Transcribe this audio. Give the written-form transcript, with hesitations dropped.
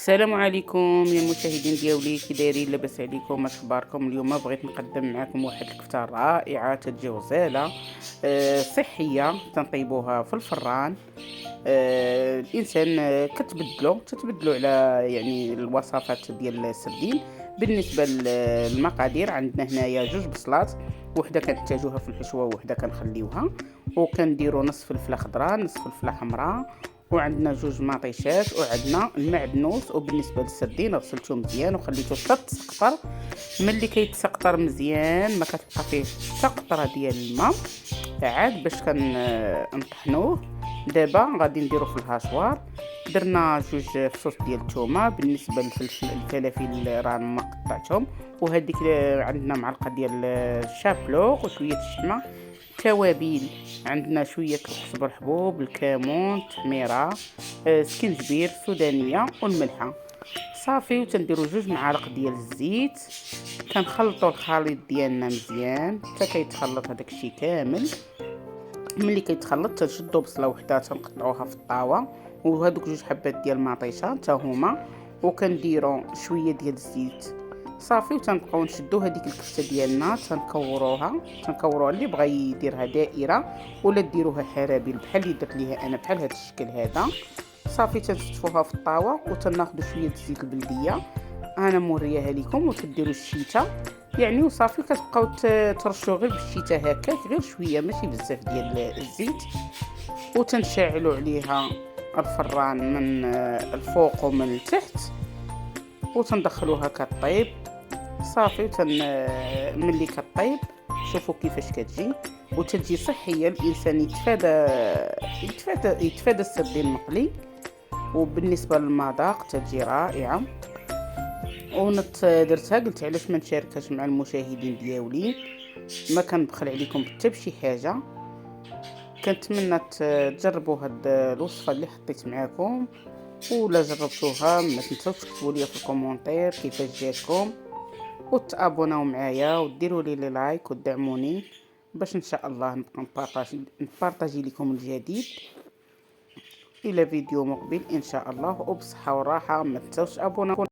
السلام عليكم يا المشاهدين ديالي، كي دايرين؟ لاباس عليكم؟ اش اخباركم؟ اليوم بغيت نقدم معكم واحد الكفته رائعه تجي غزاله صحيه، تنطيبوها في الفران. الانسان تتبدلو على يعني الوصفات ديال السردين. بالنسبه للمقادير، عندنا هنايا جوج بصلات، وحده كنحتاجوها في الحشوه وحده كنخليوها، وكنديروا نص فلفله خضراء نص فلفله حمراء، وعندنا جوج مطيشات، وعندنا المعدنوس. وبالنسبه للسردين غسلته مزيان وخليته حتى تسقطر. ملي كيتسقطر مزيان ما كتبقى فيه حتى قطره ديال الماء عاد باش كنطحنوه. دابا غادي نديرو في الهاشوار. درنا جوج فصوص ديال الثومه. بالنسبه للفلفل الفلافل راه ما قطعتهم. وهذيك عندنا معلقه ديال الشابلوغ وشويه الشحمه. توابل، عندنا شويه الخس بالحبوب، الكمون، التحميره، سكنجبير، سودانيه، والملحه. صافي، وتنديروا جوج معالق ديال الزيت. كنخلطوا الخليط ديالنا مزيان حتى كيتخلط هذاك الشيء كامل. ملي كيتخلط تنشدوا بصله وحده تنقطعوها في الطاوه، وهذوك جوج حبات ديال المطيشه حتى هما، وكنديروا شويه ديال الزيت. صافي، وتنبقاو نشدو هذيك الكفته ديالنا، تنكوروها اللي بغى يديرها دائره ولا ديروها حرابيل بحال اللي درت ليها انا، بحال هذا الشكل هذا. صافي، تنشطفوها في الطاوه وتناخذوا شويه الزيت البلديه، انا مورياها لكم، وتديروا الشيته يعني. وصافي كتبقاو ترشوا غير بالشيته هكاك، غير شويه ماشي بزاف ديال الزيت، وتنشعلوا عليها الفران من الفوق ومن التحت، وتندخلوها كطيب. صافي، ملي كطيب شوفوا كيفاش كتجي، وتجي صحيه. الانسان يتفادى السردين المقلي. وبالنسبه للمذاق تجي رائعه. درتها قلت علاش ما نشاركهاش مع المشاهدين ديالي، ما كنبخل عليكم حتى بشي حاجه. كنتمنى تجربوا هاد الوصفه اللي حطيت معاكم، ولا جربتوها ما تنساوش تكتبوا لي في الكومونتير كيفاش جاتكم، وتابوناو معايا وديروا لي لايك ودعموني باش ان شاء الله نبقى نبارطاجي لكم الجديد. الى فيديو مقبل ان شاء الله، وبصحه وراحه. ما تنساوش ابوناو.